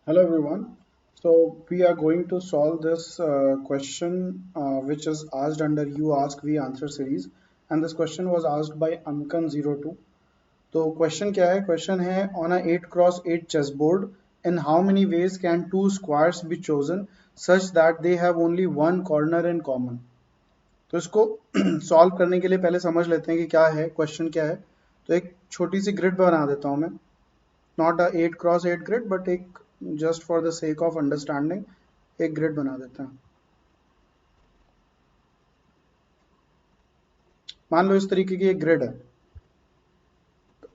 Hello everyone. So we are going to solve this question which is asked under You Ask We Answer series, and this question was asked by Amkan02. तो question क्या है? Question है on a 8x8 chessboard in how many ways can two squares be chosen such that they have only one corner in common. तो इसको solve करने के लिए पहले समझ लेते हैं कि क्या है, क्वेश्चन क्या है. तो एक छोटी सी ग्रिड बना देता हूँ मैं, not a 8x8 grid but एक just for the sake of understanding एक ग्रिड बना देते हैं. मान लो इस तरीके की एक ग्रिड है.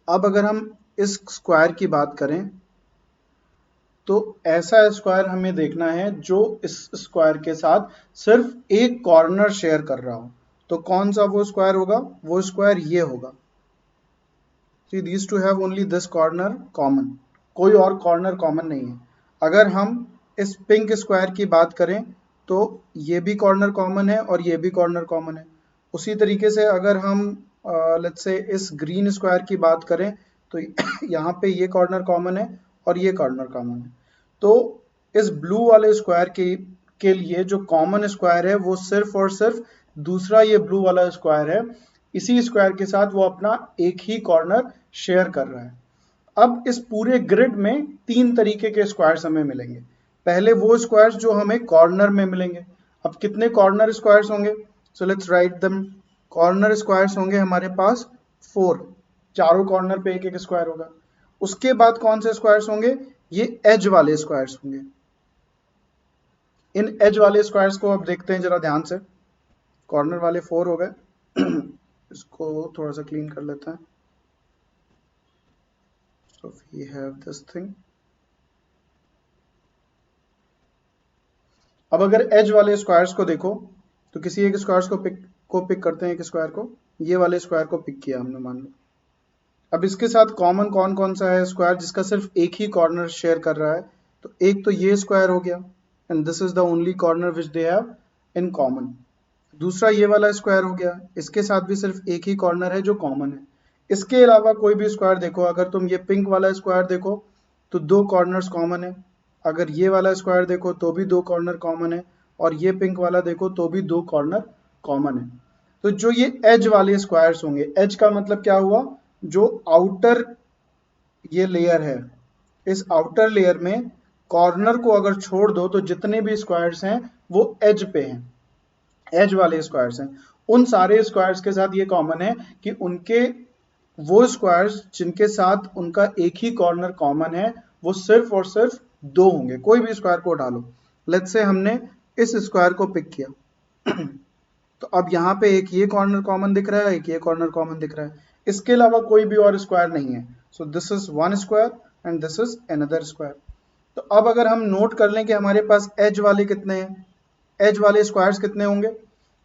अब अगर हम इस स्क्वायर की बात करें तो ऐसा स्क्वायर हमें देखना है जो इस स्क्वायर के साथ सिर्फ एक कॉर्नर शेयर कर रहा हो. तो कौन सा वो स्क्वायर होगा? वो स्क्वायर ये होगा. See these two have only this corner common, कोई और कॉर्नर कॉमन नहीं है. अगर हम इस पिंक स्क्वायर की बात करें तो ये भी कॉर्नर कॉमन है और ये भी कॉर्नर कॉमन है. उसी तरीके से अगर हम लेट्स से इस ग्रीन स्क्वायर की बात करें तो यहाँ पे ये कॉर्नर कॉमन है और ये कॉर्नर कॉमन है. तो इस ब्लू वाले स्क्वायर के लिए जो कॉमन स्क्वायर है वो सिर्फ और सिर्फ दूसरा ये ब्लू वाला स्क्वायर है. इसी स्क्वायर के साथ वो अपना एक ही कॉर्नर शेयर कर रहा है. अब इस पूरे ग्रिड में तीन तरीके के स्क्वायर्स हमें मिलेंगे. पहले वो स्क्वायर्स जो हमें कॉर्नर में मिलेंगे. अब कितने कॉर्नर स्क्वायर्स होंगे? So let's write them. Corner squares होंगे हमारे पास 4. चारों कॉर्नर पे एक एक स्क्वायर होगा. उसके बाद कौन से स्क्वायर्स होंगे? ये एज वाले स्क्वायर्स होंगे. इन एज वाले स्क्वायर्स को अब देखते हैं जरा ध्यान से. कॉर्नर वाले 4 हो गए. इसको थोड़ा सा क्लीन कर लेते हैं. So we have this thing. अब अगर एज वाले स्क्वायर्स को देखो तो किसी एक स्क्वायर्स को पिक करते हैं. एक स्क्वायर को, ये वाले स्क्वायर को पिक किया हमने मान लो. अब इसके साथ कॉमन कौन कौन सा है स्क्वायर जिसका सिर्फ एक ही कॉर्नर शेयर कर रहा है? तो एक तो ये स्क्वायर हो गया and this is the only corner which they have in common. दूसरा ये वाला स्क्वायर हो गया, इसके साथ भी सिर्फ एक ही कॉर्नर है जो कॉमन है. इसके अलावा कोई भी स्क्वायर देखो, अगर तुम ये पिंक वाला स्क्वायर देखो तो दो कॉर्नर्स कॉमन है. अगर ये वाला स्क्वायर देखो तो भी दो कॉर्नर कॉमन है. और ये पिंक वाला देखो तो भी दो कॉर्नर कॉमन है. तो जो ये एज वाले स्क्वायर्स होंगे, एज का मतलब क्या हुआ? जो आउटर ये लेयर है, इस आउटर लेयर में कॉर्नर को अगर छोड़ दो तो जितने भी स्क्वायर्स हैं वो एज पे हैं, एज वाले स्क्वायर्स हैं. उन सारे स्क्वायर्स के साथ ये कॉमन है कि उनके वो स्क्वायर्स जिनके साथ उनका एक ही कॉर्नर कॉमन है वो सिर्फ और सिर्फ दो होंगे. कोई भी स्क्वायर को उठा लो. लेट्स से हमने इस स्क्वायर को पिक किया. तो अब यहाँ पे एक ये कॉर्नर कॉमन दिख रहा है, एक ये कॉर्नर कॉमन दिख रहा है. इसके अलावा कोई भी और स्क्वायर नहीं है. So this is one square and this is another square. तो अब अगर हम नोट कर लें कि हमारे पास एज वाले कितने हैं, एज वाले स्क्वायर्स कितने होंगे,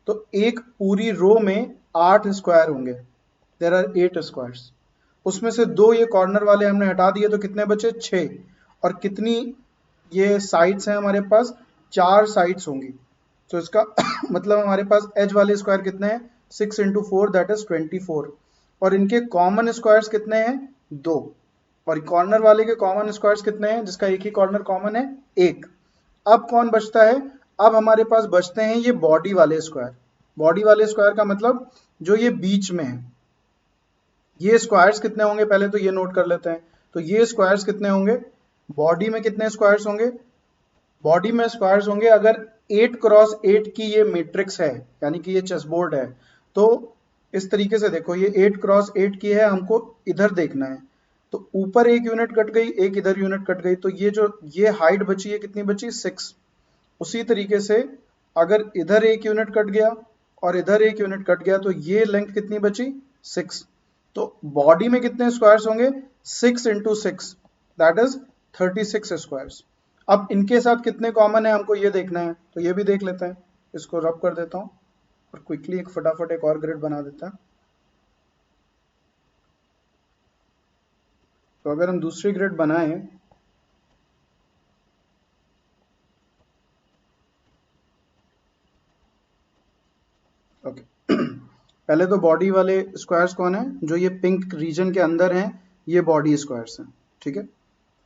तो एक पूरी रो में 8 स्क्वायर होंगे. There are 8 squares. उसमें से दो ये कॉर्नर वाले हमने हटा दिए तो कितने बचे? 6. और कितनी ये साइड्स हैं हमारे पास? 4 साइड्स होंगी. तो इसका मतलब हमारे पास एज वाले स्क्वायर कितने हैं? 6 इंटू 4 दैट इज 24. और इनके कॉमन स्क्वायर्स कितने हैं? 2. और कॉर्नर वाले के कॉमन स्क्वायर्स कितने हैं जिसका एक ही कॉर्नर कॉमन है? 1. अब कौन बचता है? अब हमारे पास बचते हैं ये बॉडी वाले स्क्वायर. बॉडी वाले स्क्वायर का मतलब जो ये बीच में है. ये स्क्वायर्स कितने होंगे पहले तो ये नोट कर लेते हैं. तो ये स्क्वायर्स कितने होंगे? बॉडी में कितने स्क्वायर्स होंगे? बॉडी में स्क्वायर्स होंगे, अगर 8x8 की ये मैट्रिक्स है यानी कि ये चेसबोर्ड है, तो इस तरीके से देखो, ये 8x8 की है, हमको इधर देखना है. तो ऊपर एक यूनिट कट गई, एक इधर यूनिट कट गई, तो ये जो ये हाइट बची है कितनी बची? 6. उसी तरीके से अगर इधर एक यूनिट कट गया और इधर एक यूनिट कट गया तो ये लेंथ कितनी बची? 6. तो बॉडी में कितने स्क्वायर्स होंगे? 6 इंटू 6 दैट इज 36 स्क्वायर्स. अब इनके साथ कितने कॉमन है हमको ये देखना है, तो ये भी देख लेते हैं. इसको रब कर देता हूँ और क्विकली एक फटाफट एक और ग्रिड बना देता है. तो अगर हम दूसरी ग्रिड बनाएं, ओके. पहले तो बॉडी वाले स्क्वायर्स कौन है? जो ये पिंक रीजन के अंदर हैं, ये बॉडी स्क्वायर्स हैं. ठीक है.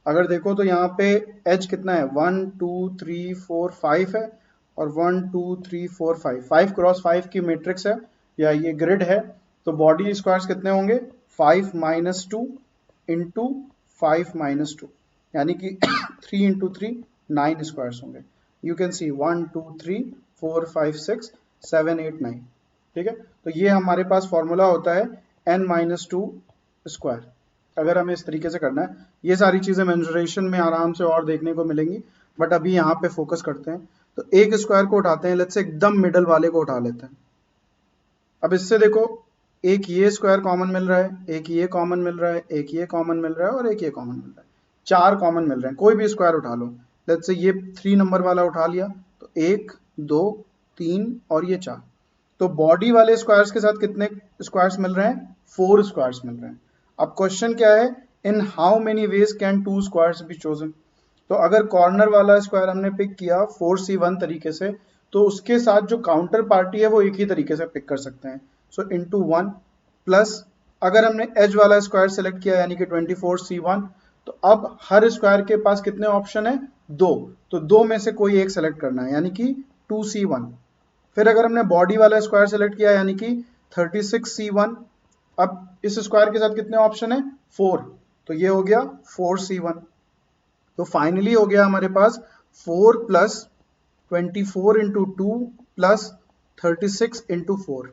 अगर देखो तो यहाँ पे एज कितना है, 1 2 3 4 5 है, और 1 2 3 4 5, 5 क्रॉस 5 की मैट्रिक्स है या ये ग्रिड है। तो बॉडी स्क्वायर्स कितने होंगे, 5 - 2 इंटू 5 - 2, यानी कि 3 इंटू 3 9 स्क्वायर्स होंगे। You can see 1 2 3 4 5 6 7 8 9। ठीक है, तो ये हमारे पास फॉर्मूला होता है n-2 स्क्वायर। अगर हमें इस तरीके से करना है, ये सारी चीजें मेंसुरेशन में आराम से और देखने को मिलेंगी, बट अभी यहाँ पे फोकस करते हैं। तो एक स्क्वायर को उठाते हैं, लेट्स से एकदम मिडल वाले को उठा लेते हैं। अब इससे देखो, एक ये स्क्वायर कॉमन मिल रहा है, एक ये कॉमन मिल रहा है, एक ये कॉमन मिल रहा है, और एक ये कॉमन मिल रहा है। 4 कॉमन मिल रहे हैं, कोई भी स्क्वायर उठा लो। लेट्स से ये 3 नंबर वाला उठा लिया, तो 1 2 3 और ये 4। तो बॉडी वाले स्क्वायर्स के साथ कितने स्क्वायर्स मिल रहे हैं, 4 स्क्वायर्स मिल रहे हैं। अब क्वेश्चन क्या है, in how many ways can 2 squares be chosen. तो अगर कॉर्नर वाला स्क्वायर हमने पिक किया 4C1 तरीके से, तो उसके साथ जो काउंटर पार्टी है वो एक ही तरीके से पिक कर सकते हैं। सो इंटू 1 प्लस, अगर हमने एज वाला स्क्वायर सेलेक्ट किया यानी कि 24C1, तो अब हर स्क्वायर के पास कितने ऑप्शन है, 2। तो 2 में से कोई एक सेलेक्ट करना है, यानी कि 2C1। फिर अगर हमने बॉडी वाला स्क्वायर सेलेक्ट किया यानी कि 36C1, अब इस स्क्वायर के साथ कितने ऑप्शन है, 4। तो ये हो गया 4C1। तो फाइनली हो गया हमारे पास 4 प्लस 24 इंटू 2 प्लस 36 इंटू 4।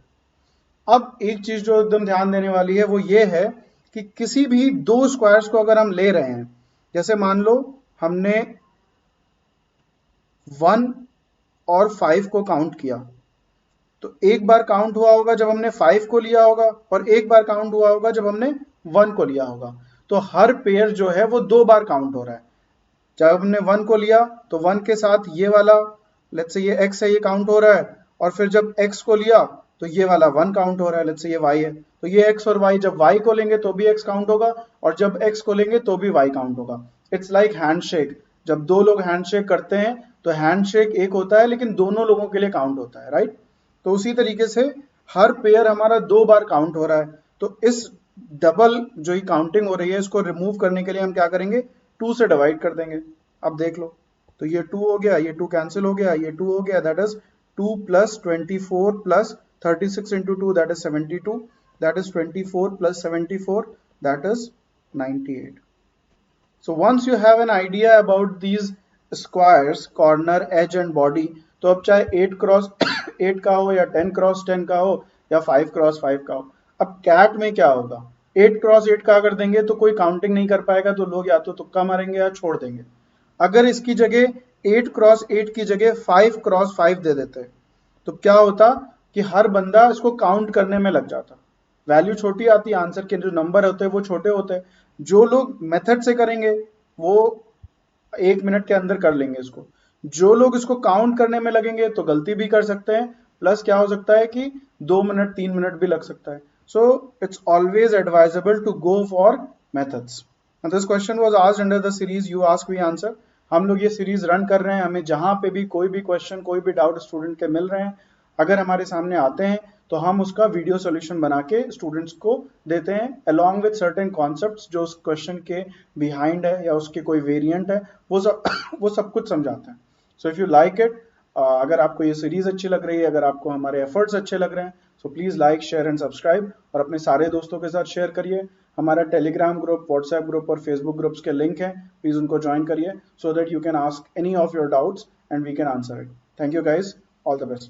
अब एक चीज जो एकदम ध्यान देने वाली है वो ये है कि किसी भी दो स्क्वायर्स को अगर हम ले रहे हैं, जैसे मान लो हमने 1 और 5 को काउंट किया, तो एक बार काउंट हुआ होगा जब हमने 5 को लिया होगा, और एक बार काउंट हुआ होगा जब हमने 1 को लिया होगा। तो हर पेयर जो है वो 2 बार काउंट हो रहा है। जब हमने 1 को लिया तो 1 के साथ ये वाला, लेट्स से ये x है, ये काउंट हो रहा है, और फिर जब x को लिया तो ये वाला 1 काउंट हो रहा है, लेट्स से ये y है, तो ये x और y, जब y को लेंगे तो भी x काउंट होगा, और जब x को लेंगे तो भी y काउंट होगा। इट्स लाइक हैंडशेक, जब दो लोग हैंडशेक करते हैं तो हैंडशेक एक होता है लेकिन दोनों लोगों के लिए काउंट होता है, राइट। तो उसी तरीके से हर पेयर हमारा 2 बार काउंट हो रहा है। तो इस डबल जो ही काउंटिंग हो रही है, इसको रिमूव करने के लिए हम क्या करेंगे, 2 से डिवाइड कर देंगे। अब देख लो, तो ये 2 हो गया, ये 2 कैंसिल हो गया, ये 2 हो गया, that is 2 plus 24 plus 36 into 2, that is 72, that is 24 plus 74, that is 98। So once you have an idea about these squares, corner, edge and body, तो अब चाहे 8 क्रॉस 8 का हो या 10 क्रॉस 10 का हो या 5 क्रॉस 5 का हो। अब कैट में क्या होगा, 8 क्रॉस 8 का अगर देंगे तो कोई काउंटिंग नहीं कर पाएगा, तो लोग या तो तुक्का मारेंगे या छोड़ देंगे। अगर इसकी जगह 8 क्रॉस 8 की जगह 5 क्रॉस 5 दे देते तो क्या होता कि हर बंदा इसको काउंट करने में लग जाता। वैल्यू छोटी आती, आंसर के जो नंबर होते हैं वो छोटे होते हैं। जो लोग मेथड से करेंगे वो 1 मिनट के अंदर कर लेंगे इसको, जो लोग इसको काउंट करने में लगेंगे तो गलती भी कर सकते हैं, प्लस क्या हो सकता है कि 2 मिनट 3 मिनट भी लग सकता है। So it's always advisable to go for methods. This question was asked under the series you ask we answer. हम लोग ये सीरीज रन कर रहे हैं, हमें जहां पे भी कोई भी क्वेश्चन, कोई भी डाउट स्टूडेंट के मिल रहे हैं, अगर हमारे सामने आते हैं तो हम उसका वीडियो सॉल्यूशन बना के स्टूडेंट्स को देते हैं, अलॉन्ग विद सर्टेन कॉन्सेप्ट्स जो उस क्वेश्चन के बिहाइंड है या उसके कोई वेरिएंट है, वो सब कुछ समझाते हैं। So if you like it, अगर आपको ये सीरीज अच्छी लग रही है, अगर आपको हमारे एफर्ट्स अच्छे लग रहे हैं, so please like share and subscribe, और अपने सारे दोस्तों के साथ शेयर करिए। हमारा टेलीग्राम ग्रुप, व्हाट्सएप ग्रुप और फेसबुक ग्रुप्स के लिंक हैं, प्लीज उनको ज्वाइन करिए, so that you can ask any of your doubts and we can answer it. Thank you guys, all the best.